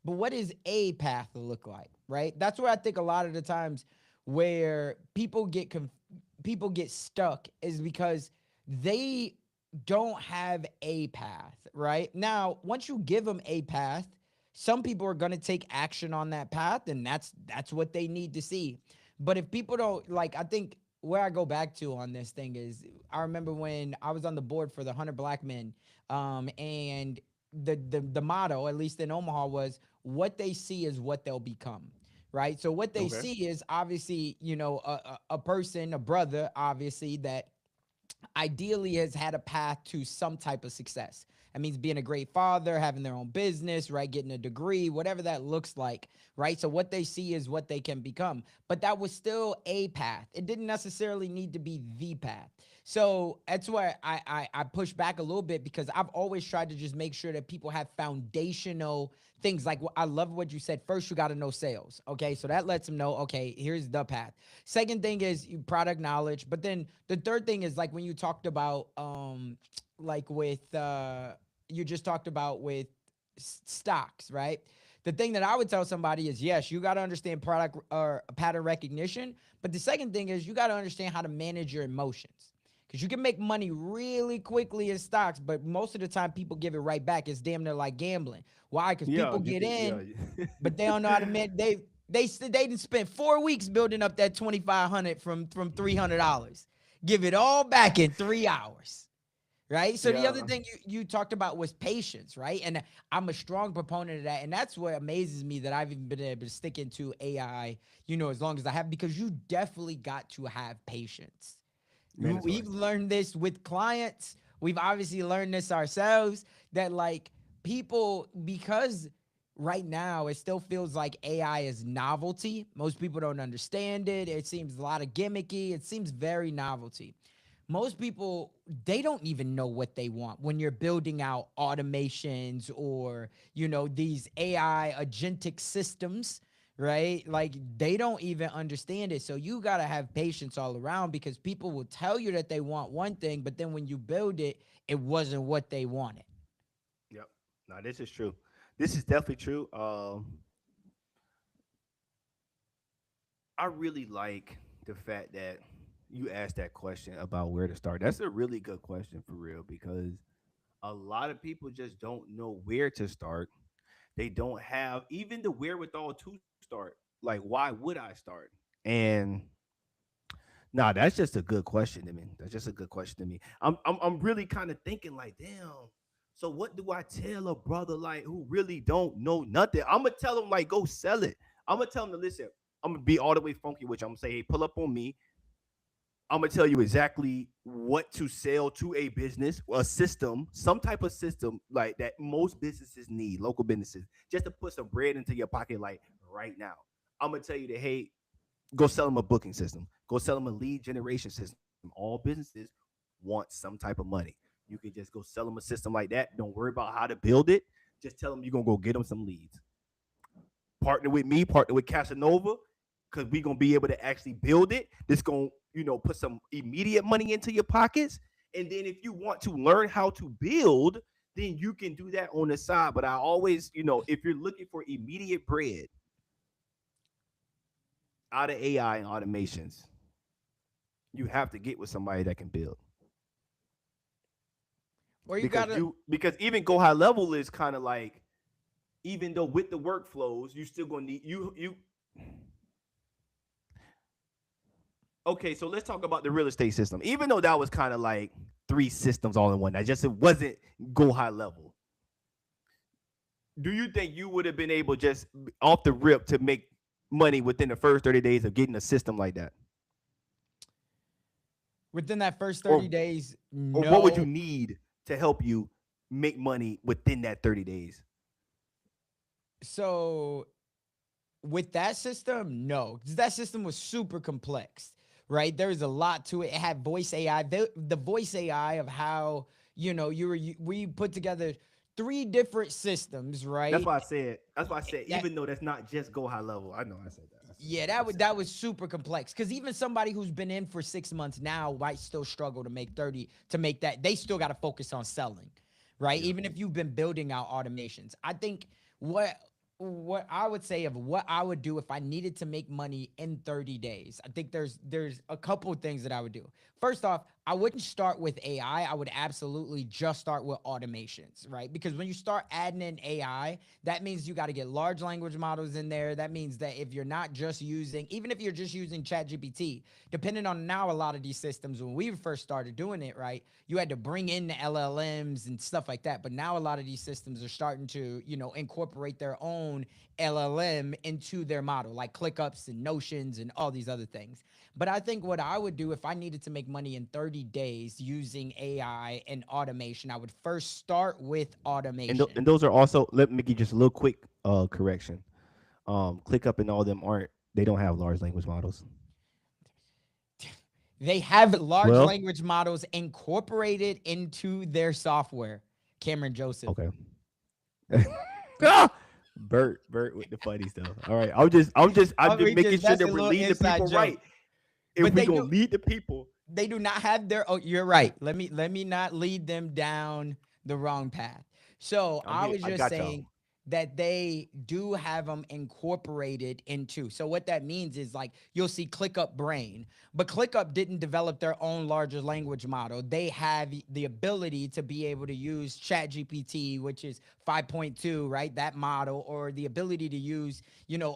but what is a path to look like, right? That's where I think a lot of the times where people get stuck is because they don't have a path, right? Now, once you give them a path, some people are going to take action on that path and that's what they need to see. But if people don't like, I think where I go back to on this thing is I remember when I was on the board for the 100 Black Men, and the motto, at least in Omaha, was what they see is what they'll become. Right. So what they Okay. see is obviously, a person, a brother, obviously, that ideally has had a path to some type of success. That means being a great father, having their own business, right? Getting a degree, whatever that looks like, right? So what they see is what they can become. But that was still a path. It didn't necessarily need to be the path. So that's why I push back a little bit because I've always tried to just make sure that people have foundational things. Like I love what you said. First, you got to know sales. Okay. So that lets them know, okay, here's the path. Second thing is product knowledge. But then the third thing is like when you talked about like with you just talked about with stocks, right? The thing that I would tell somebody is yes, you got to understand product or pattern recognition, but the second thing is you got to understand how to manage your emotions. Because you can make money really quickly in stocks, but most of the time people give it right back. It's damn near like gambling. Why? Because Yeah, people you get can. in, Yeah. but they don't know how to manage. They didn't spend 4 weeks building up that 2,500 from $300. Give it all back in 3 hours, right? So the other Yeah. thing you talked about was patience, right? And I'm a strong proponent of that, and that's what amazes me that I've even been able to stick into AI, as long as I have, because you definitely got to have patience. Mandatory. We've learned this with clients. We've obviously learned this ourselves that like people, because right now it still feels like AI is novelty. Most people don't understand it. It seems a lot of gimmicky. It seems very novelty. Most people, they don't even know what they want when you're building out automations or, these AI agentic systems, right? Like they don't even understand it. So you got to have patience all around because people will tell you that they want one thing, but then when you build it, it wasn't what they wanted. Yep. No, this is true. This is definitely true. I really like the fact that you asked that question about where to start. That's a really good question for real because a lot of people just don't know where to start. They don't have even the wherewithal to start. Like, why would I start? And nah, that's just a good question to me. That's just a good question to me. I'm really kind of thinking like, damn. So what do I tell a brother like who really don't know nothing? I'm gonna tell him like go sell it. I'm gonna tell him to listen. I'm gonna be all the way funky, which I'm gonna say, hey, pull up on me. I'm gonna tell you exactly what to sell to a business, a system, some type of system like that most businesses need, local businesses, just to put some bread into your pocket, like right now. I'm gonna tell you that, hey, go sell them a booking system, go sell them a lead generation system. All businesses want some type of money. You can just go sell them a system like that. Don't worry about how to build it. Just tell them you're gonna go get them some leads. Partner with me, partner with Casanova, because we're gonna be able to actually build it. This gonna, put some immediate money into your pockets. And then if you want to learn how to build, then you can do that on the side. But I always, if you're looking for immediate bread out of AI and automations, you have to get with somebody that can build. Or you Because gotta because even Go High Level is kind of like, even though with the workflows, you still gonna need you. Okay, so let's talk about the real estate system. Even though that was kind of like three systems all in one, that just it wasn't Go High Level. Do you think you would have been able just off the rip to make money within the first 30 days of getting a system like that? within that first Or 30 days, or what would you no. need to help you make money within that 30 days? So with that system, no, 'cause that system was super complex, right? There was a lot to it. It had voice AI, the voice AI of how we put together three different systems, That's right? why I said. That's why I said. That Even though that's not just Go High Level, I know I said that. I said Yeah, that. I said that was super complex because even somebody who's been in for 6 months now might still struggle to make 30 to make that. They still got to focus on selling, right? yeah. Even if you've been building out automations. I think what what I would say of what I would do if I needed to make money in 30 days. I think there's a couple of things that I would do. First off, I wouldn't start with AI. I would absolutely just start with automations, right? Because when you start adding in AI, that means you got to get large language models in there. That means that if you're not just using, even if you're just using ChatGPT, depending on now a lot of these systems, when we first started doing it, right, you had to bring in the LLMs and stuff like that. But now a lot of these systems are starting to, incorporate their own LLM into their model, like ClickUps and Notions and all these other things. But I think what I would do if I needed to make money in 30 days using AI and automation, I would first start with automation. And those are also. Let me give just a little quick correction. ClickUp and all them aren't. They don't have large language models. They have large Well, language models incorporated into their software. Cameron Joseph. okay. Ah! Bert with the funny stuff. All right, I'm just We making just sure that's that a we're little leading the inside people joke. right. If But we they gonna do lead the people, they do not have their oh, you're right. Let me not lead them down the wrong path. So I'm I here. was I just got y'all. saying that they do have them incorporated into. So what that means is like you'll see ClickUp Brain, but ClickUp didn't develop their own larger language model. They have the ability to be able to use ChatGPT, which is 5.2, right? That model, or the ability to use,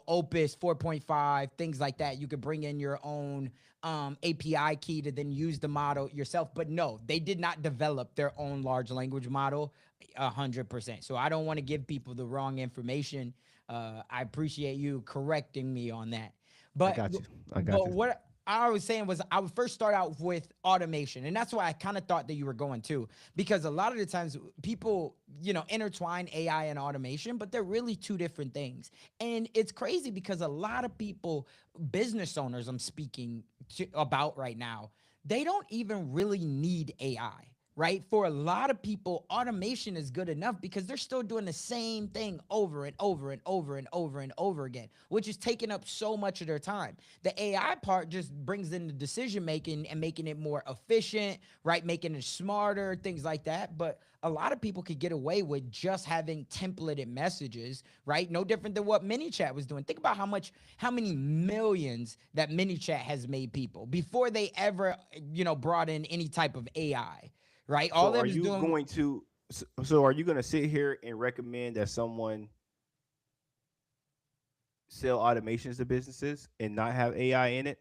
Opus 4.5, things like that. You could bring in your own API key to then use the model yourself. But no, they did not develop their own large language model 100%. So I don't want to give people the wrong information. I appreciate you correcting me on that. I But got you. I got but you. what I was saying was I would first start out with automation. And that's why I kind of thought that you were going to, because a lot of the times people, intertwine AI and automation, but they're really two different things. And it's crazy because a lot of people, business owners I'm speaking about right now, they don't even really need AI. Right? For a lot of people, automation is good enough because they're still doing the same thing over and over and over and over and over again, which is taking up so much of their time. The AI part just brings in the decision making and making it more efficient, right? Making it smarter, things like that. But a lot of people could get away with just having templated messages, right? No different than what MiniChat was doing. Think about how many millions that MiniChat has made people before they ever, brought in any type of AI, right? All So they are was you doing. going to? So are you going to sit here and recommend that someone sell automations to businesses and not have AI in it?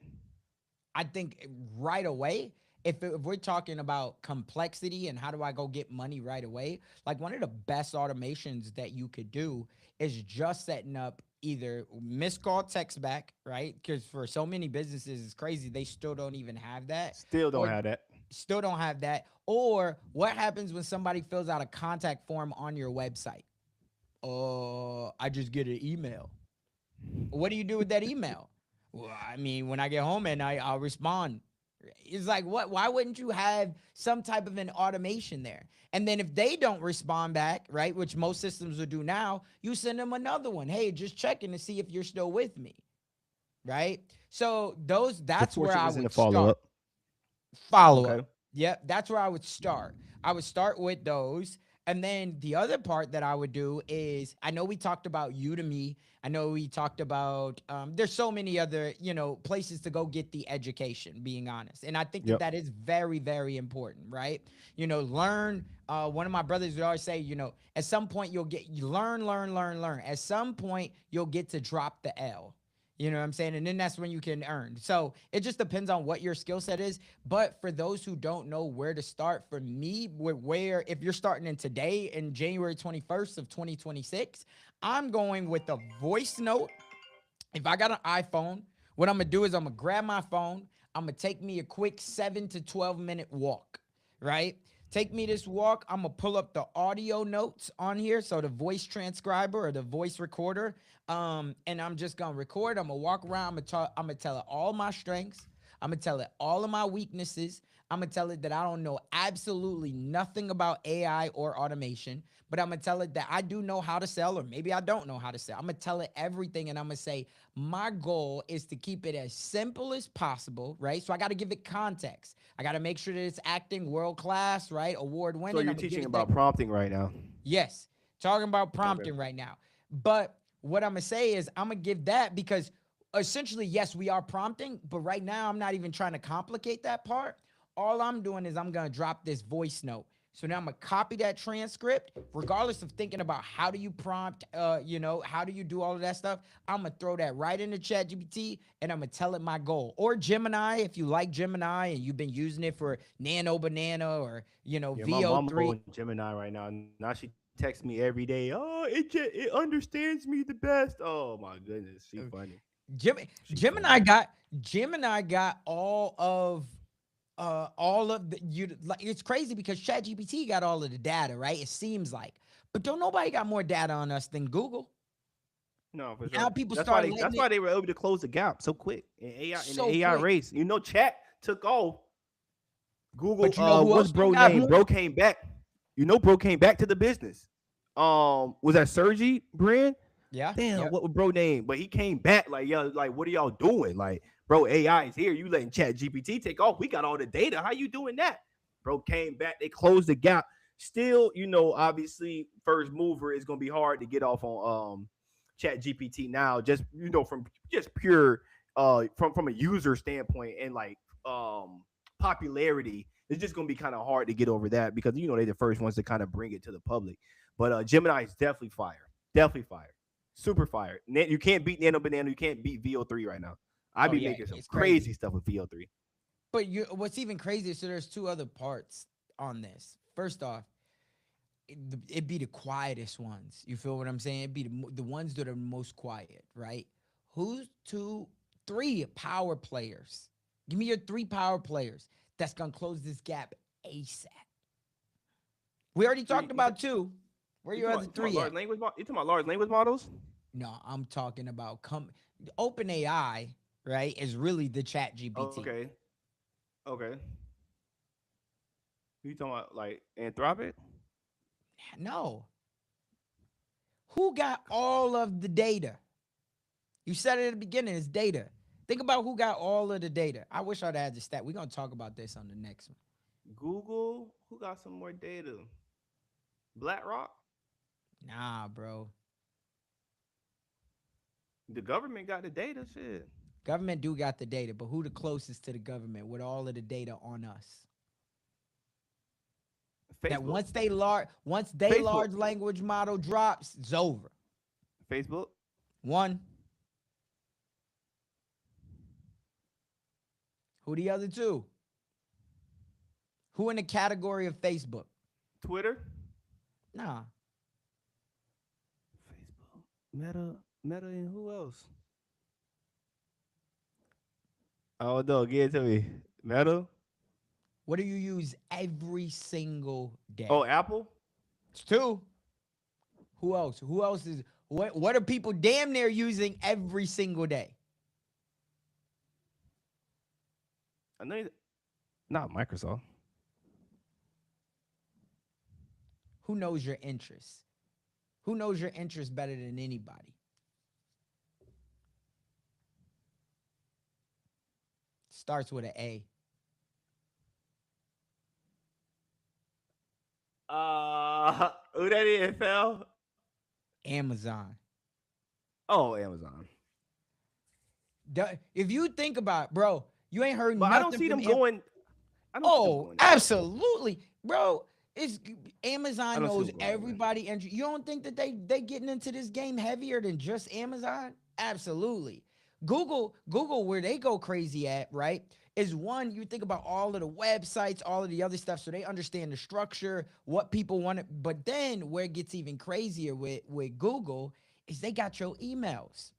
I think right away, if we're talking about complexity and how do I go get money right away, like one of the best automations that you could do is just setting up either missed call, text back, right? Because for so many businesses, it's crazy. They still don't even have that, Still don't or have that. still don't have that. Or what happens when somebody fills out a contact form on your website? I just get an email. What do you do with that email? Well, I mean, when I get home at night, I'll respond. It's like, what? Why wouldn't you have some type of an automation there? And then if they don't respond back, right, which most systems will do now, you send them another one. Hey, just checking to see if you're still with me, right? So So that's where fortune I is in the would follow start. up. Follow Okay. up. Yep, that's where I would start. I would start with those. And then the other part that I would do is I know we talked about Udemy. I know we talked about there's so many other, places to go get the education, being honest. And I think that Yep. that is very, very important, right? Learn. One of my brothers would always say, at some point you learn, learn, learn, learn. At some point you'll get to drop the L. You know what I'm saying? And then that's when you can earn. So it just depends on what your skill set is. But for those who don't know where to start, for me, if you're starting in today in January 21st of 2026, I'm going with a voice note. If I got an iPhone, what I'm gonna do is I'm gonna grab my phone. I'm gonna take me a quick 7 to 12 minute walk, right? Take me this walk. I'm gonna pull up the audio notes on here, so the voice transcriber or the voice recorder. And I'm just gonna record. I'm gonna walk around. I'm gonna tell it all my strengths. I'm gonna tell it all of my weaknesses. I'm gonna tell it that I don't know absolutely nothing about AI or automation, but I'm gonna tell it that I do know how to sell, or maybe I don't know how to sell. I'm gonna tell it everything, and I'm gonna say my goal is to keep it as simple as possible, right? So I got to give it context. I got to make sure that it's acting world class, right? Award So winning. you're I'm gonna give teaching it that. about prompting right now. Yes, talking about Okay. prompting right now. But what I'm gonna say is I'm gonna give that because essentially, yes, we are prompting, but right now I'm not even trying to complicate that part. All I'm doing is I'm gonna drop this voice note. So now I'm gonna copy that transcript, regardless of thinking about how do you prompt, how do you do all of that stuff. I'm gonna throw that right into ChatGPT and I'm gonna tell it my goal. Or Gemini, if you like Gemini and you've been using it for Nano Banana or Yeah, my mama VO3. on Gemini right now. Now she texts me every day. Oh, it understands me the best. Oh my goodness, she funny. She funny. Gemini got all of the you like it's crazy because ChatGPT got all of the data, right? It seems like. But don't nobody got more data on us than Google. No, for Now sure. people That's why start they letting that's it why they were able to close the gap so quick in the so AI quick. race. Chat took off. Google, But you know who what's else don't bro got name? more? Bro came back. Bro came back to the business. Was that Sergi Brand? Yeah, Damn, yep. what was bro name? But he came back like, yo, like, what are y'all doing? Like, bro, AI is here. You letting Chat GPT take off. We got all the data. How you doing that? Bro came back. They closed the gap. Still, obviously, first mover is gonna be hard to get off on Chat GPT now. Just from just pure from a user standpoint and like popularity, it's just gonna be kind of hard to get over that because they're the first ones to kind of bring it to the public. But Gemini is definitely fire. Definitely fire. Super fire. You can't beat Nano Banana. You can't beat VO3 right now. I Oh be yeah, making some it's crazy. crazy stuff with VO3. But what's even crazier, so there's two other parts on this. First off, it'd be the quietest ones. You feel what I'm saying? It'd be the ones that are most quiet, right? Who's three power players? Give me your three power players that's gonna close this gap ASAP. We already Three. talked about two. Where You your other talking about three large at? language? You talking about large language models? No, I'm talking about Open AI, right? Is really the Chat GPT. Okay. Okay. You talking about like Anthropic? No. Who got all of the data? You said it at the beginning, it's data. Think about who got all of the data. I wish I'd had the stat. We're gonna talk about this on the next one. Google. Who got some more data? BlackRock. Nah, bro. The government got the data. Shit. Government do got the data, but who the closest to the government with all of the data on us? That Facebook. once they Facebook. large language model drops, it's over. Facebook. One. Who the other two? Who in the category of Facebook? Twitter. Nah. Facebook. Meta. Meta and who else? Oh no, give it to me. Meta. What do you use every single Oh, day? Apple. It's two. Who else? Who else is what are people damn near using every single day? I know. Not Microsoft. Who knows your interests? Who knows your interests better than anybody? Starts with an A. Who that is, fell? Amazon. Oh, Amazon. If you think about it, bro, you ain't heard But I don't nothing see from them going. I don't see them Oh, going. absolutely, bro. It's I Amazon don't see knows them going. everybody, and you don't think that they getting into this game heavier than just Amazon? Absolutely. Google, where they go crazy at, right? Is one, you think about all of the websites, all of the other stuff, so they understand the structure, what people want. But then where it gets even crazier with Google is they got your emails.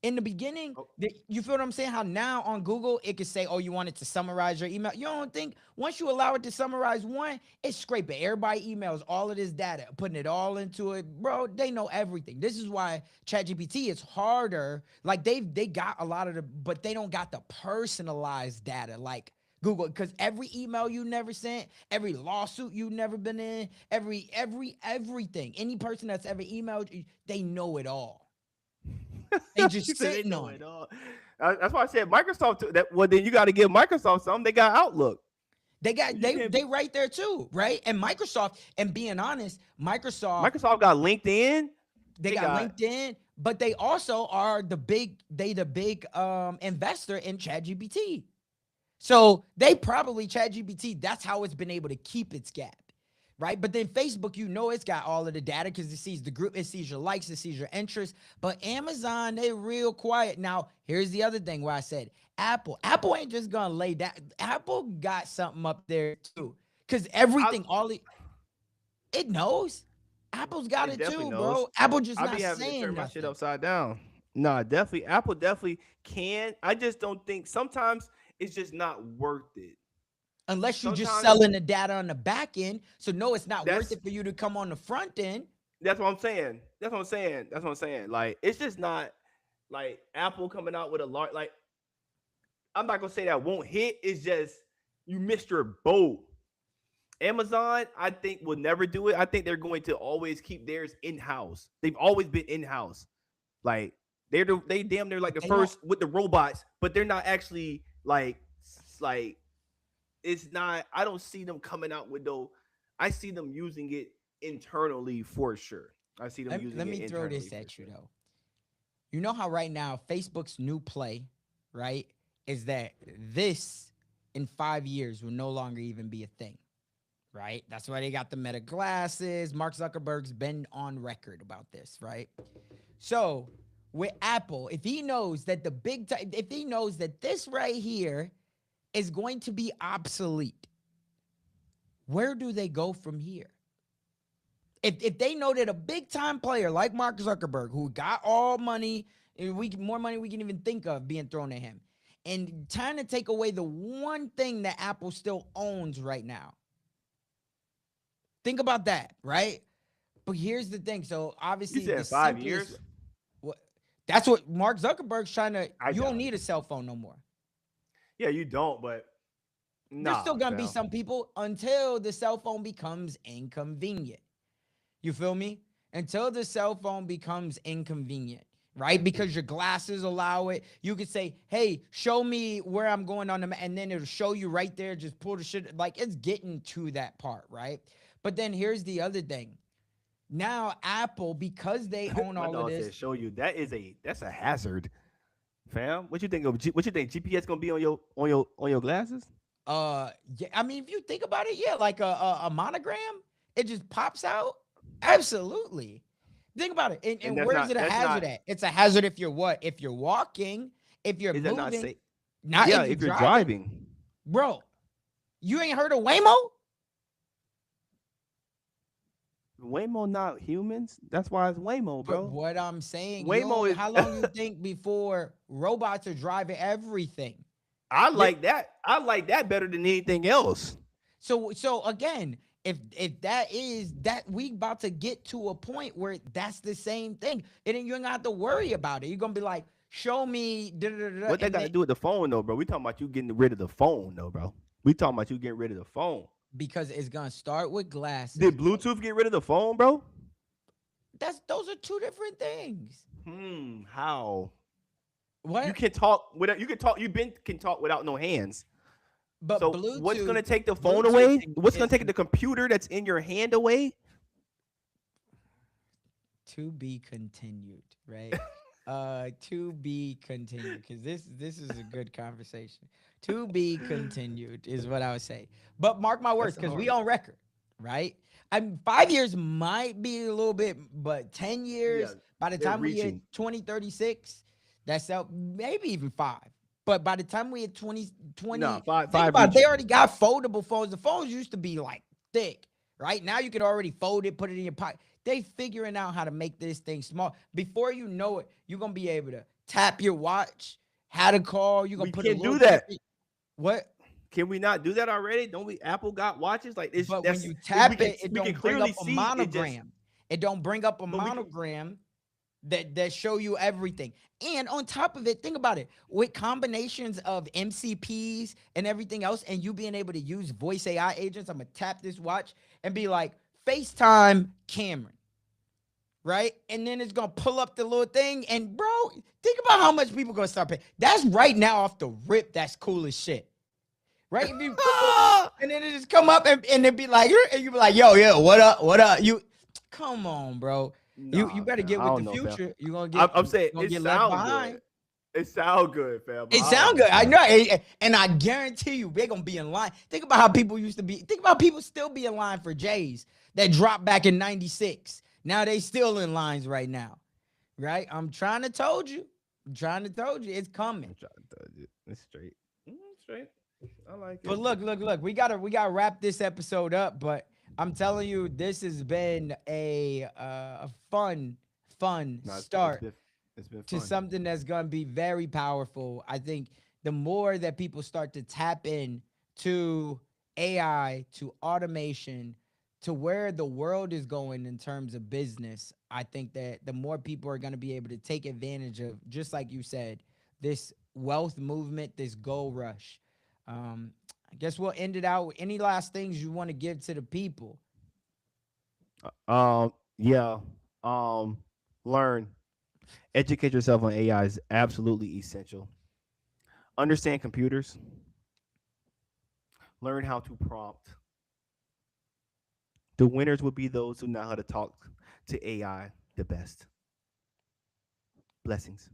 In the beginning, Oh, you feel what I'm saying? How now on Google, it could say, oh, you want it to summarize your email. You don't think once you allow it to summarize one, it's scraping everybody emails, all of this data, putting it all into it. Bro, they know everything. This is why ChatGPT is harder. Like they got a lot of but they don't got the personalized data like Google, because every email you never sent, every lawsuit you never been in, everything, any person that's ever emailed you, they know it all. They he just said they sitting know on it it. all. That's why I said Microsoft. That well, then you got to give Microsoft something. They got Outlook. They got You can't. they right there too, right? And Microsoft, and being honest, Microsoft, Microsoft got LinkedIn. they They got got. LinkedIn, but they also are the big investor in ChatGPT. So they probably ChatGPT, that's how it's been able to keep its gap. Right. But then Facebook, it's got all of the data because it sees the group, it sees your likes, it sees your interests. But Amazon, they real quiet. Now, here's the other thing where I said Apple ain't just gonna lay down. Apple got something up there too. Cause I, everything, it knows. Apple's got it it definitely too, knows. bro. Apple just I be not having to saying turn my shit nothing. upside down. Nah, definitely. Apple definitely can. I just don't think sometimes it's just not worth it. Unless you just Sometimes selling the data on the back end. So no, it's not worth that's it for you to come on the front end. that's what I'm saying. That's what I'm saying. That's what I'm saying. Like it's just not like Apple coming out with a large like I'm not gonna say that won't hit. It's just you missed your boat. Amazon, I think, will never do it. I think they're going to always keep theirs in house. They've always been in house. Like they damn near like But the they don't first with the robots, but they're not actually like it's not. I don't see them coming out with though. I see them using it internally for sure. I see them let using it me throw internally this for at you sure. though. You know how right now Facebook's new play, right, is that this in 5 years will no longer even be a thing, right? That's why they got the Meta glasses. Mark Zuckerberg's been on record about this, right? So with Apple, if he knows that if he knows that this right here is going to be obsolete, where do they go from here? If they know that a big time player like Mark Zuckerberg, who got all money, and more money we can even think of being thrown at him, and trying to take away the one thing that Apple still owns right now. Think about that, right? But here's the thing. So You obviously the said 5 years? simplest what that's what Mark Zuckerberg's trying to. I You don't doubt need it. a cell phone no more. Yeah, you don't. But There's still nah, gonna be fam. some people until the cell phone becomes inconvenient. You feel me? Until the cell phone becomes inconvenient, right? Because your glasses allow it. You could say, hey, show me where I'm going on the map, and then it'll show you right there. Just pull the shit. Like it's getting to that part, right? But then here's the other thing. Now, Apple, because they own My all of dog this, said, "Show you that's a hazard, fam. What you think of? What you think GPS gonna be on your glasses? yeah, I mean, if you think about it, yeah, like a monogram, it just pops out. Absolutely. Think about it. And And where's it a that's hazard not at? It's a hazard if you're what? If you're walking, if you're is that not moving, safe? not Yeah, if you're if you're driving. driving, Bro, you ain't heard of Waymo? Waymo not humans. That's why it's Waymo, But bro. what I'm saying, Waymo is. how long you think before robots are driving everything? I Th- like that. I like that better than anything else. So again, if that is that, we about to get to a point where that's the same thing, and then you ain't gonna have to worry about it. You're gonna be like, show me, da, da, da, da, What that and got then to do with the phone, though, bro? We talking about you getting rid of the phone, though, bro. We talking about you getting rid of the phone. because it's gonna start with glasses. Did Bluetooth get rid of the phone, bro? Those are two different things. How? You What? can talk without. You can talk. Can talk without no hands. But So what's gonna Bluetooth, take the phone Bluetooth away? What's gonna is take the computer that's in your hand away? to be continued, right? To be continued, because this is a good conversation. To be continued is what I would say. But mark my words, That's because we hard. on record, right? I mean, 5 years might be a little bit, but 10 Yeah, years, by the they're time we hit reaching. 2036, that's out, maybe even five. But by the time we hit 2020, No, five think five about it, they reaching. already got foldable phones. The phones used to be like thick, right? Now you can already fold it, put it in your pocket. They figuring out how to make this thing small. Before you know it, you're gonna be able to tap your watch, how to call. You're gonna We put a can little do chip. that. What? Can we not do that already? Don't we? Apple got watches like this. But when That's you we tap can it, it we can don't bring up clearly a see it. Just monogram. It don't bring up a but we can. monogram that show you everything. And on top of it, think about it. With combinations of MCPs and everything else, and you being able to use voice AI agents, I'm gonna tap this watch and be like, FaceTime Cameron, right? And then it's gonna pull up the little thing. And bro, think about how much people gonna start paying. That's right now off the rip. That's cool as shit. Right? If you and then it just come up and it be like, and you be like, yo, what up? What up? You come on, bro. You Nah, better fam. get I with the don't know, fam. future. You're gonna I'm you saying gonna it get left sound good. behind. It sound good, fam. But It I don't sound know, good. I fam. know. And I guarantee you, they're gonna be in line. Think about how people used to be. Think about people still be in line for J's that dropped back in 96. Now they still in lines right now. Right? I'm trying to told you. I'm trying to told you it's coming. I'm trying to tell you. It's straight. Straight. I like But it. look. We gotta wrap this episode up. But I'm telling you, this has been a fun No, start it's been to fun. something that's gonna be very powerful. I think the more that people start to tap in to AI, to automation, to where the world is going in terms of business, I think that the more people are gonna be able to take advantage of, just like you said, this wealth movement, this gold rush. Um, I guess we'll end it out with any last things you want to give to the people. Yeah. Um, learn, educate yourself on AI is absolutely essential. Understand computers. Learn how to prompt. The winners will be those who know how to talk to AI the best. Blessings.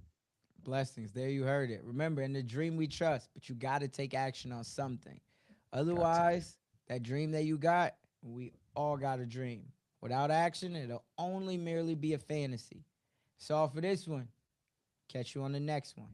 Blessings. There you heard it. Remember, in the dream we trust, but you got to take action on something. Got to. Otherwise, that dream that you got, we all got a dream. Without action, it'll only merely be a fantasy. So, for this one, catch you on the next one.